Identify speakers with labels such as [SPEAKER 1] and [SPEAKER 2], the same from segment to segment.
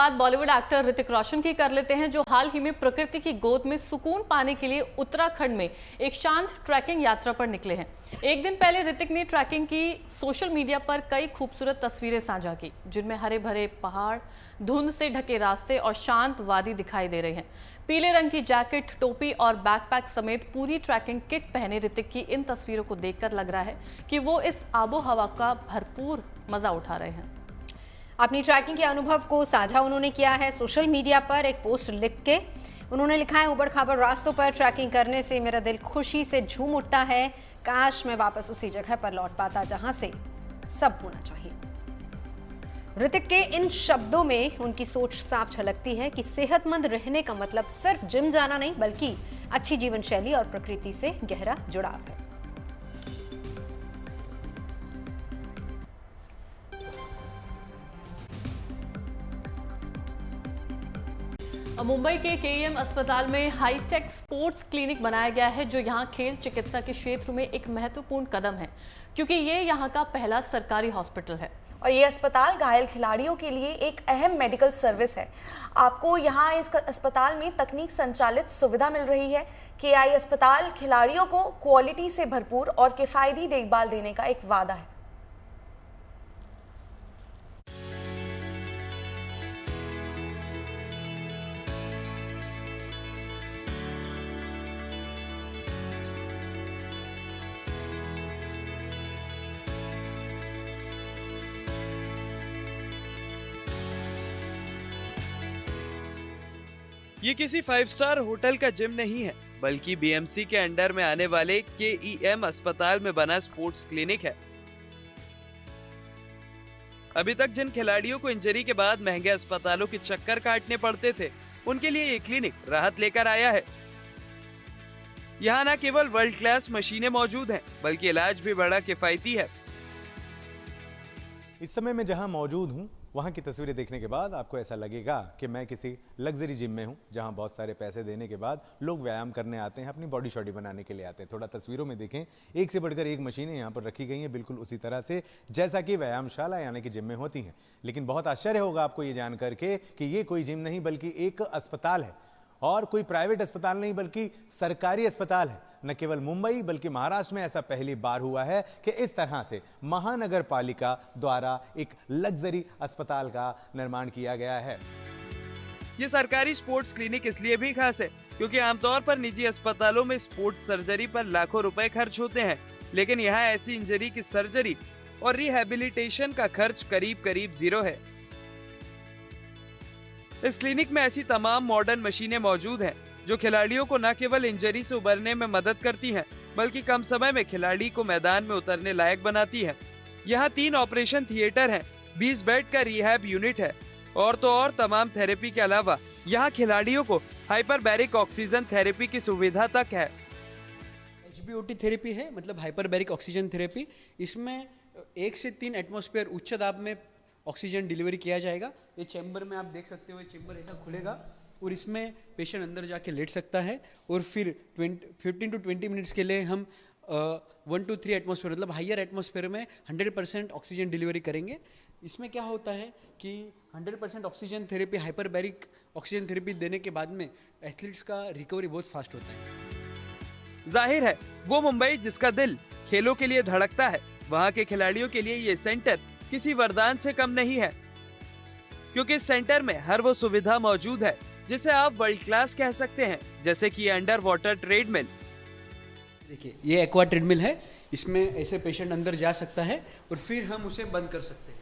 [SPEAKER 1] बात बॉलीवुड एक्टर ऋतिक रोशन की कर लेते हैं, जो हाल ही में प्रकृति की गोद में सुकून पाने के लिए उत्तराखंड में एक शांत ट्रैकिंग यात्रा पर निकले हैं। एक दिन पहले ऋतिक ने ट्रैकिंग की सोशल मीडिया पर कई खूबसूरत तस्वीरें साझा की, जिनमें हरे भरे पहाड़, धुंध से ढके रास्ते और शांत वादी दिखाई दे रहे हैं। पीले रंग की जैकेट, टोपी और बैकपैक समेत पूरी ट्रैकिंग किट पहने ऋतिक की इन तस्वीरों को देखकर लग रहा है कि वो इस आबो हवा का भरपूर मजा उठा रहे हैं।
[SPEAKER 2] अपनी ट्रैकिंग के अनुभव को साझा उन्होंने किया है सोशल मीडिया पर एक पोस्ट लिख के। उन्होंने लिखा है, उबड़ खाबड़ रास्तों पर ट्रैकिंग करने से मेरा दिल खुशी से झूम उठता है। काश मैं वापस उसी जगह पर लौट पाता जहां से सब होना चाहिए। ऋतिक के इन शब्दों में उनकी सोच साफ झलकती है कि सेहतमंद रहने का मतलब सिर्फ जिम जाना नहीं, बल्कि अच्छी जीवन शैली और प्रकृति से गहरा जुड़ाव है।
[SPEAKER 1] मुंबई के केईएम अस्पताल में हाईटेक स्पोर्ट्स क्लिनिक बनाया गया है, जो यहां खेल चिकित्सा के क्षेत्र में एक महत्वपूर्ण कदम है, क्योंकि ये यहां का पहला सरकारी हॉस्पिटल है।
[SPEAKER 3] और ये अस्पताल घायल खिलाड़ियों के लिए एक अहम मेडिकल सर्विस है। आपको यहाँ इस अस्पताल में तकनीक संचालित सुविधा मिल रही है। केआई अस्पताल खिलाड़ियों को क्वालिटी से भरपूर और किफायती देखभाल देने का एक वादा है।
[SPEAKER 4] ये किसी 5 स्टार होटल का जिम नहीं है, बल्कि बीएमसी के अंडर में आने वाले केईएम अस्पताल में बना स्पोर्ट्स क्लिनिक है। अभी तक जिन खिलाड़ियों को इंजरी के बाद महंगे अस्पतालों के चक्कर काटने पड़ते थे, उनके लिए ये क्लिनिक राहत लेकर आया है। यहाँ न केवल वर्ल्ड क्लास मशीनें मौजूद हैं, बल्कि इलाज भी बड़ा किफायती है।
[SPEAKER 5] इस समय मैं जहां मौजूद हूं, वहां की तस्वीरें देखने के बाद आपको ऐसा लगेगा कि मैं किसी लग्जरी जिम में हूं, जहां बहुत सारे पैसे देने के बाद लोग व्यायाम करने आते हैं, अपनी बॉडी शॉडी बनाने के लिए आते हैं। थोड़ा तस्वीरों में देखें, एक से बढ़कर एक मशीनें यहां पर रखी गई हैं, बिल्कुल उसी तरह से जैसा कि व्यायामशाला यानी कि जिम में होती हैं। लेकिन बहुत आश्चर्य होगा आपको ये जान करके कि ये कोई जिम नहीं, बल्कि एक अस्पताल है, और कोई प्राइवेट अस्पताल नहीं, बल्कि सरकारी अस्पताल है। न केवल मुंबई बल्कि महाराष्ट्र में ऐसा पहली बार हुआ है कि इस तरह से महानगर पालिका द्वारा एक लग्जरी अस्पताल का निर्माण किया गया है।
[SPEAKER 4] ये सरकारी स्पोर्ट्स क्लिनिक इसलिए भी खास है क्योंकि आमतौर पर निजी अस्पतालों में स्पोर्ट्स सर्जरी पर लाखों रुपए खर्च होते हैं, लेकिन यहाँ ऐसी इंजरी की सर्जरी और रिहैबिलिटेशन का खर्च करीब करीब 0 है। इस क्लिनिक में ऐसी तमाम मॉडर्न मशीनें मौजूद हैं, जो खिलाड़ियों को न केवल इंजरी से उबरने में मदद करती हैं, बल्कि कम समय में खिलाड़ी को मैदान में उतरने लायक बनाती हैं। यहाँ 3 ऑपरेशन थिएटर हैं, 20 बेड का रिहैब यूनिट है, और तो और तमाम थेरेपी के अलावा यहाँ खिलाड़ियों को हाइपरबैरिक ऑक्सीजन थेरेपी की सुविधा तक है।
[SPEAKER 6] HBOT थेरेपी है, मतलब हाइपरबैरिक ऑक्सीजन थेरेपी। इसमें 1 से 3 एटमॉस्फेयर उच्च दाब में ऑक्सीजन डिलीवरी किया जाएगा। ये चैम्बर में आप देख सकते हो, ये चैम्बर ऐसा खुलेगा और इसमें पेशेंट अंदर जाके लेट सकता है, और फिर 15 to 20 मिनट्स के लिए हम 1 to 3 एटमॉस्फेयर, मतलब हायर एटमॉस्फेयर में 100% ऑक्सीजन डिलीवरी करेंगे। इसमें क्या होता है कि 100% oxygen therapy, hyperbaric oxygen therapy देने के बाद में एथलीट्स का रिकवरी बहुत फास्ट होता है।
[SPEAKER 4] जाहिर है, वो मुंबई जिसका दिल खेलों के लिए धड़कता है, वहाँ के खिलाड़ियों के लिए ये सेंटर किसी वरदान से कम नहीं है, क्योंकि इस सेंटर में हर वो सुविधा मौजूद है जिसे आप वर्ल्ड क्लास कह सकते हैं, जैसे कि अंडर वाटर ट्रेडमिल।
[SPEAKER 6] देखिए, ये एक्वा ट्रेडमिल है, इसमें ऐसे पेशेंट अंदर जा सकता है और फिर हम उसे बंद कर सकते हैं।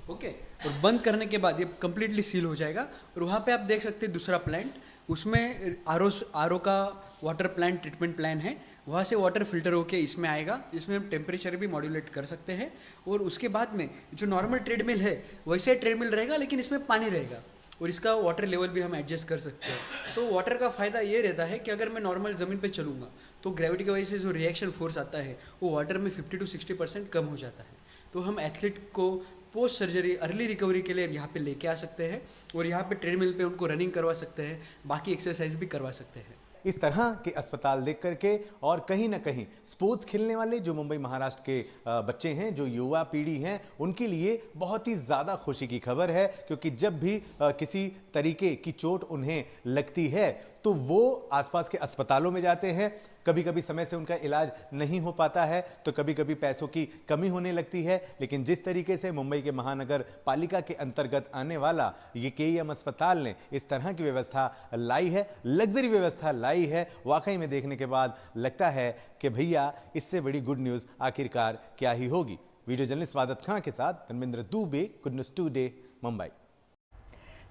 [SPEAKER 6] ओके, और बंद करने के बाद ये कम्प्लीटली सील हो जाएगा। और वहाँ पे आप देख सकते हैं दूसरा प्लांट, उसमें आरओ का वाटर प्लांट ट्रीटमेंट प्लान है। वहाँ से वाटर फिल्टर होके इसमें आएगा, जिसमें हम टेम्परेचर भी मॉड्यूलेट कर सकते हैं। और उसके बाद में जो नॉर्मल ट्रेडमिल है वैसे ट्रेडमिल रहेगा, लेकिन इसमें पानी रहेगा और इसका वाटर लेवल भी हम एडजस्ट कर सकते हैं। तो वाटर का फ़ायदा ये रहता है कि अगर मैं नॉर्मल ज़मीन पे चलूँगा तो ग्रेविटी की वजह से जो रिएक्शन फोर्स आता है वो वाटर में 50 to 60% कम हो जाता है। तो हम एथलीट को पोस्ट सर्जरी अर्ली रिकवरी के लिए यहाँ पे लेके आ सकते हैं और यहाँ पे ट्रेडमिल पे उनको रनिंग करवा सकते हैं, बाकी एक्सरसाइज भी करवा सकते हैं।
[SPEAKER 5] इस तरह के अस्पताल देख करके और कहीं ना कहीं स्पोर्ट्स खेलने वाले जो मुंबई महाराष्ट्र के बच्चे हैं, जो युवा पीढ़ी हैं, उनके लिए बहुत ही ज़्यादा खुशी की खबर है, क्योंकि जब भी किसी तरीके की चोट उन्हें लगती है तो वो आसपास के अस्पतालों में जाते हैं। कभी कभी समय से उनका इलाज नहीं हो पाता है, तो कभी कभी पैसों की कमी होने लगती है। लेकिन जिस तरीके से मुंबई के महानगर पालिका के अंतर्गत आने वाला ये केईएम अस्पताल ने इस तरह की व्यवस्था लाई है, लग्जरी व्यवस्था लाई है, वाकई में देखने के बाद लगता है कि भैया इससे बड़ी गुड न्यूज़ आखिरकार क्या ही होगी। वीडियो जर्नलिस्ट वादत खां के साथ Dharmendra Dubey, good news today, Mumbai.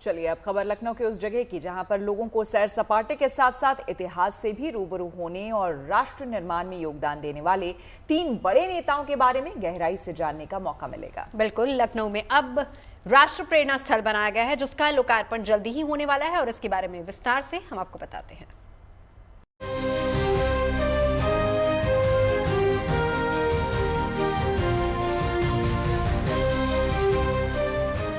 [SPEAKER 7] चलिए अब खबर लखनऊ के उस जगह की जहां पर लोगों को सैर सपाटे के साथ साथ इतिहास से भी रूबरू होने और राष्ट्र निर्माण में योगदान देने वाले 3 बड़े नेताओं के बारे में गहराई से जानने का मौका मिलेगा।
[SPEAKER 2] बिल्कुल, लखनऊ में अब राष्ट्र प्रेरणा स्थल बनाया गया है, जिसका लोकार्पण जल्दी ही होने वाला है और इसके बारे में विस्तार से हम आपको बताते हैं।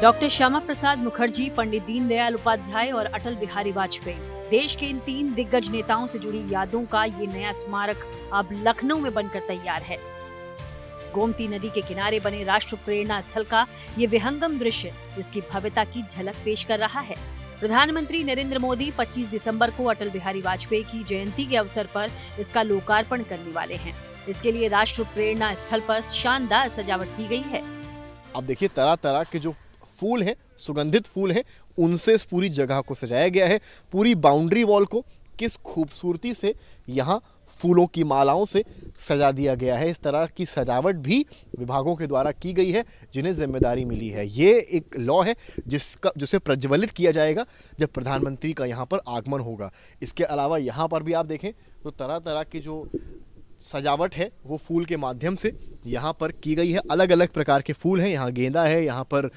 [SPEAKER 8] डॉक्टर श्यामा प्रसाद मुखर्जी, पंडित दीनदयाल उपाध्याय और अटल बिहारी वाजपेयी, देश के इन 3 दिग्गज नेताओं से जुड़ी यादों का ये नया स्मारक अब लखनऊ में बनकर तैयार है। गोमती नदी के किनारे बने राष्ट्र प्रेरणा स्थल का ये विहंगम दृश्य इसकी भव्यता की झलक पेश कर रहा है। प्रधानमंत्री नरेंद्र मोदी 25 दिसंबर को अटल बिहारी वाजपेयी की जयंती के अवसर पर इसका लोकार्पण करने वाले हैं। इसके लिए राष्ट्र प्रेरणा स्थल पर शानदार सजावट की गई है।
[SPEAKER 9] अब देखिए, तरह तरह के जो फूल हैं, सुगंधित फूल हैं, उनसे इस पूरी जगह को सजाया गया है। पूरी बाउंड्री वॉल को किस खूबसूरती से यहाँ फूलों की मालाओं से सजा दिया गया है। इस तरह की सजावट भी विभागों के द्वारा की गई है, जिन्हें जिम्मेदारी मिली है। ये एक लॉ है जिसे प्रज्वलित किया जाएगा जब प्रधानमंत्री का यहाँ पर आगमन होगा। इसके अलावा यहाँ पर भी आप देखें तो तरह तरह की जो सजावट है वो फूल के माध्यम से यहाँ पर की गई है। अलग अलग प्रकार के फूल हैं, यहाँ गेंदा है, यहाँ पर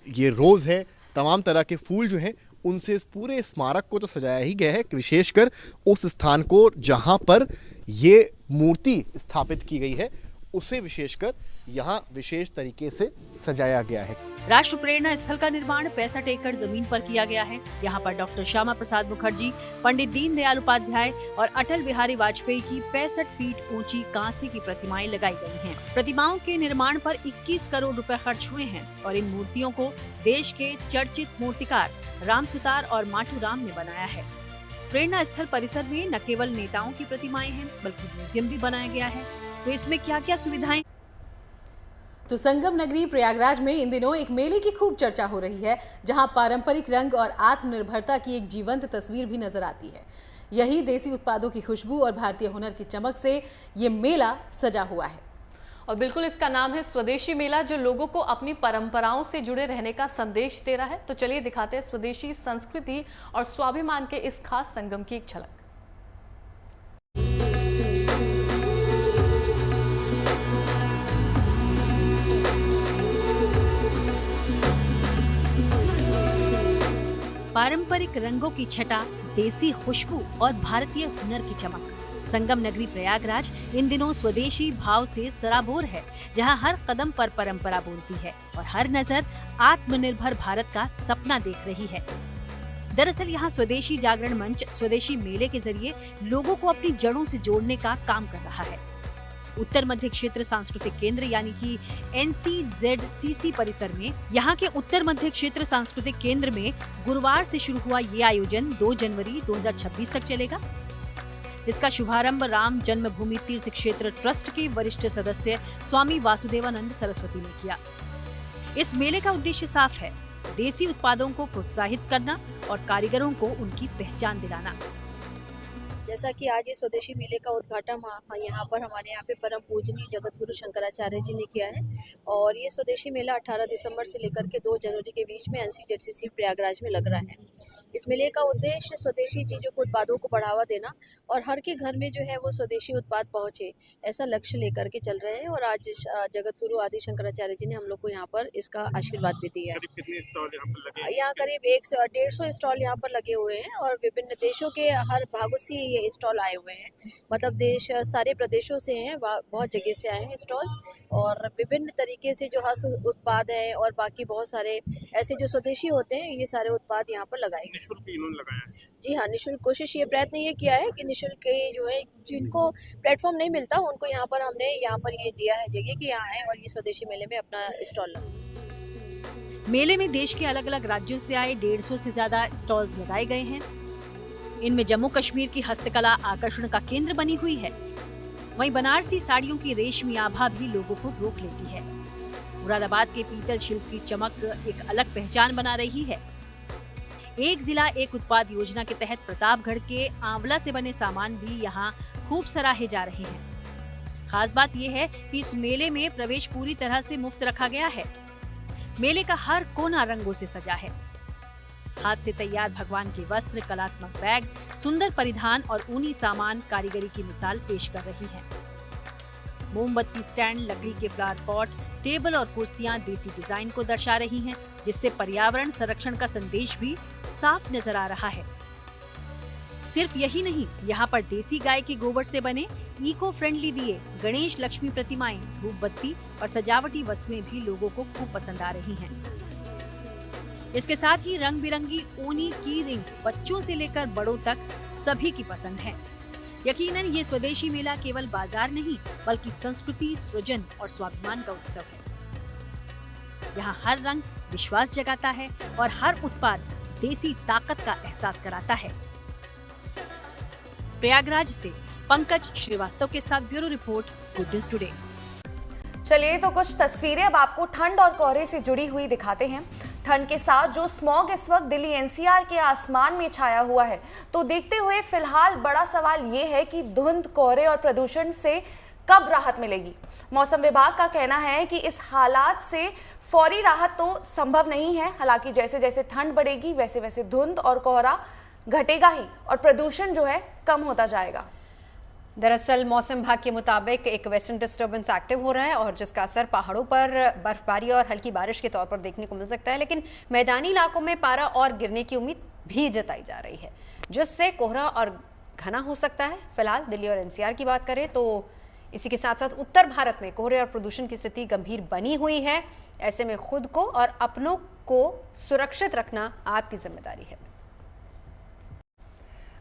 [SPEAKER 9] ये रोज़ है, तमाम तरह के फूल जो हैं उनसे इस पूरे स्मारक को तो सजाया ही गया है, विशेषकर उस स्थान को जहाँ पर ये मूर्ति स्थापित की गई है उसे विशेषकर यहाँ विशेष तरीके से सजाया गया है।
[SPEAKER 8] राष्ट्र प्रेरणा स्थल का निर्माण 65 एकड़ जमीन पर किया गया है। यहाँ पर डॉक्टर श्यामा प्रसाद मुखर्जी, पंडित दीनदयाल उपाध्याय और अटल बिहारी वाजपेयी की 65 फीट ऊंची कांसे की प्रतिमाएं लगाई गई हैं। प्रतिमाओं के निर्माण पर 21 करोड़ रुपए खर्च हुए हैं और इन मूर्तियों को देश के चर्चित मूर्तिकार राम सुतार और माठू राम ने बनाया है। प्रेरणा स्थल परिसर में न केवल नेताओं की प्रतिमाएं हैं, बल्कि म्यूजियम भी बनाया गया है। तो इसमें क्या क्या सुविधाएं?
[SPEAKER 1] तो संगम नगरी प्रयागराज में इन दिनों एक मेले की खूब चर्चा हो रही है, जहां पारंपरिक रंग और आत्मनिर्भरता की एक जीवंत तस्वीर भी नजर आती है। यही देसी उत्पादों की खुशबू और भारतीय हुनर की चमक से ये मेला सजा हुआ है। और बिल्कुल इसका नाम है स्वदेशी मेला, जो लोगों को अपनी परंपराओं से जुड़े रहने का संदेश दे रहा है। तो चलिए दिखाते हैं स्वदेशी संस्कृति और स्वाभिमान के इस खास संगम की एक झलक।
[SPEAKER 8] पारंपरिक रंगों की छटा, देसी खुशबू और भारतीय हुनर की चमक। संगम नगरी प्रयागराज इन दिनों स्वदेशी भाव से सराबोर है, जहां हर कदम पर परंपरा बोलती है और हर नजर आत्मनिर्भर भारत का सपना देख रही है। दरअसल यहाँ स्वदेशी जागरण मंच स्वदेशी मेले के जरिए लोगों को अपनी जड़ों से जोड़ने का काम कर रहा है। उत्तर मध्य क्षेत्र सांस्कृतिक केंद्र यानी कि NCZCC परिसर में यहाँ के उत्तर मध्य क्षेत्र सांस्कृतिक केंद्र में गुरुवार से शुरू हुआ ये आयोजन 2 जनवरी 2026 तक चलेगा। इसका शुभारंभ राम जन्मभूमि तीर्थ क्षेत्र ट्रस्ट के वरिष्ठ सदस्य स्वामी वासुदेवानंद सरस्वती ने किया। इस मेले का उद्देश्य साफ है, देसी उत्पादों को प्रोत्साहित करना और कारीगरों को उनकी पहचान दिलाना।
[SPEAKER 10] जैसा कि आज ये स्वदेशी मेले का उद्घाटन यहाँ पर हमारे यहाँ पे परम पूजनीय जगत गुरु शंकराचार्य जी ने किया है और ये स्वदेशी मेला 18 दिसंबर से लेकर के 2 जनवरी के बीच में NCZCC प्रयागराज में लग रहा है। इस मेले का उद्देश्य स्वदेशी चीज़ों को उत्पादों को बढ़ावा देना और हर के घर में जो है वो स्वदेशी उत्पाद पहुँचे, ऐसा लक्ष्य लेकर के चल रहे हैं। और आज जगत गुरु आदि शंकराचार्य जी ने हम लोग को यहाँ पर इसका आशीर्वाद भी दिया है। यहाँ करीब 150 स्टॉल यहाँ पर लगे हुए हैं और विभिन्न देशों के हर भागों से ये स्टॉल आए हुए हैं। मतलब देश सारे प्रदेशों से हैं, बहुत जगह से आए हैं स्टॉल्स और विभिन्न विभिन्न तरीके से जो हस्त उत्पाद हैं और बाकी बहुत सारे ऐसे जो स्वदेशी होते हैं, ये सारे उत्पाद यहाँ पर लगाए गए।
[SPEAKER 11] निःशुल्क इन्होंने लगाया है।
[SPEAKER 10] जी हाँ, निःशुल्क कोशिश ये प्रयत्न ये किया है कि निःशुल्क जो है जिनको प्लेटफॉर्म नहीं मिलता उनको यहाँ पर हमने यहाँ पर ये दिया है जगह कि यहाँ आए और ये स्वदेशी मेले में अपना स्टॉल लगाएं।
[SPEAKER 8] मेले में देश के अलग अलग राज्यों से आए 150 से ज्यादा स्टॉल्स लगाए गए हैं। इनमें जम्मू कश्मीर की हस्तकला आकर्षण का केंद्र बनी हुई है। वहीं बनारसी साड़ियों की रेशमी आभा भी लोगों को रोक लेती है। मुरादाबाद के पीतल शिल्प की चमक एक अलग पहचान बना रही है। एक जिला एक उत्पाद योजना के तहत प्रतापगढ़ के आंवला से बने सामान भी यहाँ खूब सराहे जा रहे हैं। खास बात यह है कि इस मेले में प्रवेश पूरी तरह से मुफ्त रखा गया है। मेले का हर कोना रंगों से सजा है। हाथ से तैयार भगवान के वस्त्र, कलात्मक बैग, सुंदर परिधान और ऊनी सामान कारीगरी की मिसाल पेश कर रही है। मोमबत्ती स्टैंड, लकड़ी के फ्लावर पॉट, टेबल और कुर्सियां देसी डिजाइन को दर्शा रही हैं, जिससे पर्यावरण संरक्षण का संदेश भी साफ नजर आ रहा है। सिर्फ यही नहीं, यहाँ पर देसी गाय के गोबर से बने इको फ्रेंडली दिए, गणेश लक्ष्मी प्रतिमाएं, धूप बत्ती और सजावटी वस्तुएं भी लोगों को खूब पसंद आ रही हैं। इसके साथ ही रंग बिरंगी ऊनी की रिंग बच्चों से लेकर बड़ों तक सभी की पसंद है। यकीनन ये स्वदेशी मेला केवल बाजार नहीं बल्कि संस्कृति, सृजन और स्वाभिमान का उत्सव है। यहाँ हर रंग विश्वास जगाता है और हर उत्पाद देसी ताकत का एहसास कराता है। प्रयागराज से पंकज श्रीवास्तव के साथ bureau report, good news today.
[SPEAKER 3] चलिए तो कुछ तस्वीरें अब आपको ठंड और कोहरे से जुड़ी हुई दिखाते हैं। ठंड के साथ जो स्मॉग इस वक्त दिल्ली एनसीआर के आसमान में छाया हुआ है, तो देखते हुए फिलहाल बड़ा सवाल ये है कि धुंध, कोहरे और प्रदूषण से कब राहत मिलेगी। मौसम विभाग का कहना है कि इस हालात से फौरी राहत तो संभव नहीं है। हालांकि जैसे जैसे ठंड बढ़ेगी वैसे वैसे धुंध और कोहरा घटेगा ही और प्रदूषण जो है कम होता जाएगा।
[SPEAKER 2] दरअसल मौसम विभाग के मुताबिक एक वेस्टर्न डिस्टर्बेंस एक्टिव हो रहा है और जिसका असर पहाड़ों पर बर्फबारी और हल्की बारिश के तौर पर देखने को मिल सकता है, लेकिन मैदानी इलाकों में पारा और गिरने की उम्मीद भी जताई जा रही है, जिससे कोहरा और घना हो सकता है। फिलहाल दिल्ली और एनसीआर की बात करें तो इसी के साथ साथ उत्तर भारत में कोहरे और प्रदूषण की स्थिति गंभीर बनी हुई है। ऐसे में खुद को और अपनों को सुरक्षित रखना आपकी जिम्मेदारी है।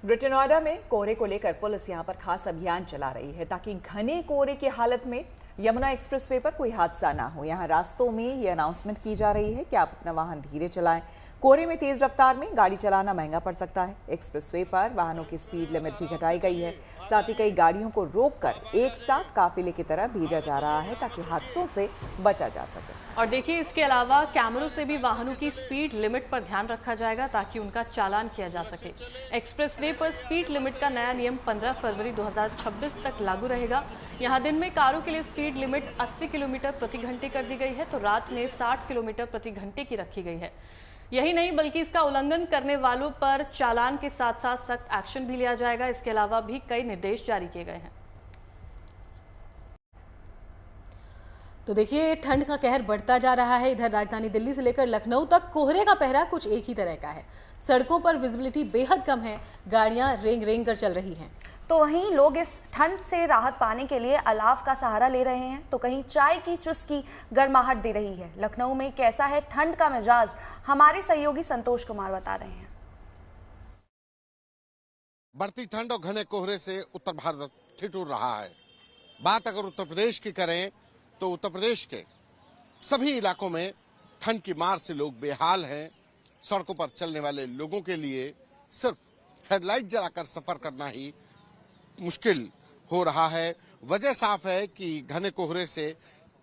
[SPEAKER 7] ग्रेटर नोएडा में कोहरे को लेकर पुलिस यहां पर खास अभियान चला रही है ताकि घने कोहरे की हालत में यमुना एक्सप्रेसवे पर कोई हादसा ना हो। यहां रास्तों में ये अनाउंसमेंट की जा रही है कि आप अपना वाहन धीरे चलाएं। कोहरे में तेज रफ्तार में गाड़ी चलाना महंगा पड़ सकता है। एक्सप्रेसवे पर वाहनों की स्पीड लिमिट भी घटाई गई है। साथ ही कई गाड़ियों को रोककर एक साथ काफिले की तरह भेजा जा रहा है ताकि हादसों से बचा जा सके।
[SPEAKER 1] और देखिए, इसके अलावा कैमरों से भी वाहनों की स्पीड लिमिट पर ध्यान रखा जाएगा ताकि उनका चालान किया जा सके। एक्सप्रेसवे पर स्पीड लिमिट का नया नियम 15 फरवरी 2026 तक लागू रहेगा। यहाँ दिन में कारों के लिए स्पीड लिमिट 80 किलोमीटर प्रति घंटे कर दी गई है, तो रात में 60 किलोमीटर प्रति घंटे की रखी गई है। यही नहीं बल्कि इसका उल्लंघन करने वालों पर चालान के साथ साथ सख्त एक्शन भी लिया जाएगा। इसके अलावा भी कई निर्देश जारी किए गए हैं।
[SPEAKER 12] तो देखिए, ठंड का कहर बढ़ता जा रहा है। इधर राजधानी दिल्ली से लेकर लखनऊ तक कोहरे का पहरा कुछ एक ही तरह का है। सड़कों पर विजिबिलिटी बेहद कम है, गाड़ियां रेंग रेंग कर चल रही हैं।
[SPEAKER 3] तो वहीं लोग इस ठंड से राहत पाने के लिए अलाव का सहारा ले रहे हैं, तो कहीं चाय की चुस्की गर्माहट दे रही है। लखनऊ में कैसा है ठंड का मिजाज, हमारे सहयोगी संतोष कुमार बता रहे हैं।
[SPEAKER 11] बढ़ती ठंड और घने कोहरे से उत्तर भारत ठिठुर रहा है। बात अगर उत्तर प्रदेश की करें तो उत्तर प्रदेश के सभी इलाकों में ठंड की मार से लोग बेहाल हैं। सड़कों पर चलने वाले लोगों के लिए सिर्फ हेडलाइट जलाकर सफर करना ही मुश्किल हो रहा है। वजह साफ है कि घने कोहरे से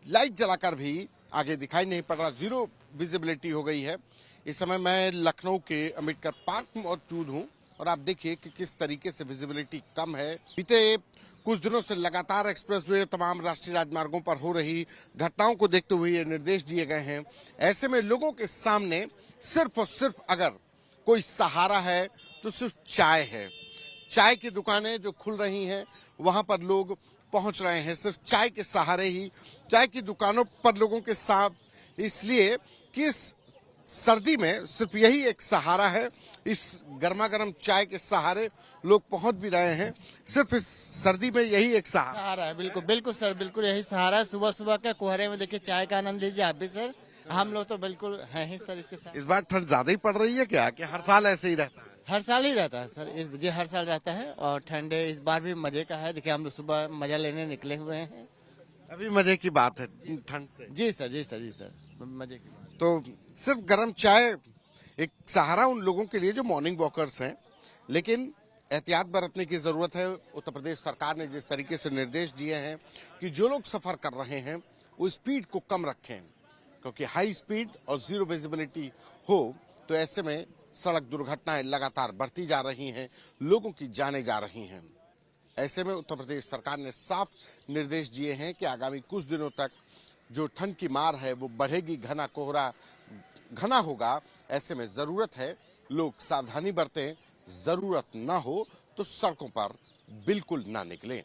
[SPEAKER 11] लाइट जलाकर भी आगे दिखाई नहीं पड़ रहा, जीरो विजिबिलिटी हो गई है। इस समय मैं लखनऊ के अंबेडकर पार्क में मौजूद हूं और आप देखिए कि किस तरीके से विजिबिलिटी कम है। बीते कुछ दिनों से लगातार एक्सप्रेसवे तमाम राष्ट्रीय राजमार्गों पर हो रही घटनाओं को देखते हुए ये निर्देश दिए गए हैं। ऐसे में लोगों के सामने सिर्फ और सिर्फ अगर कोई सहारा है तो सिर्फ चाय है। चाय की दुकानें जो खुल रही हैं वहां पर लोग पहुंच रहे हैं सिर्फ चाय के सहारे ही। चाय की दुकानों पर लोगों के साथ इसलिए कि इस सर्दी में सिर्फ यही एक सहारा है। इस गर्मा गर्म चाय के सहारे लोग पहुंच भी रहे हैं। सिर्फ इस सर्दी में यही एक
[SPEAKER 13] सहारा है। बिल्कुल बिल्कुल सर, बिल्कुल यही सहारा है। सुबह सुबह के कोहरे में देखिए चाय का आनंद लीजिए आप भी सर। हम लोग तो बिल्कुल हैं ही सर इसके साथ।
[SPEAKER 11] इस बार ठंड ज्यादा ही पड़ रही है क्या, कि हर साल ऐसे ही रहता है?
[SPEAKER 13] हर साल ही रहता है सर, इस जी हर साल रहता है। और ठंड इस बार भी मजे का है। देखिए हम लोग सुबह मजा लेने निकले हुए हैं।
[SPEAKER 11] अभी मजे की बात है ठंड से।
[SPEAKER 13] जी सर, जी सर, जी सर, मजे की बात।
[SPEAKER 11] तो सिर्फ गर्म चाय एक सहारा उन लोगों के लिए जो मॉर्निंग वॉकर्स हैं, लेकिन एहतियात बरतने की जरूरत है। उत्तर प्रदेश सरकार ने जिस तरीके से निर्देश दिए हैं कि जो लोग सफर कर रहे हैं वो स्पीड को कम रखें, क्योंकि हाई स्पीड और जीरो विजिबिलिटी हो तो ऐसे में सड़क दुर्घटनाएं लगातार बढ़ती जा रही हैं, लोगों की जानें जा रही हैं। ऐसे में उत्तर प्रदेश सरकार ने साफ निर्देश दिए हैं कि आगामी कुछ दिनों तक जो ठंड की मार है वो बढ़ेगी, घना कोहरा घना होगा। ऐसे में जरूरत है लोग सावधानी बरतें, जरूरत ना हो तो सड़कों पर बिल्कुल ना निकलें।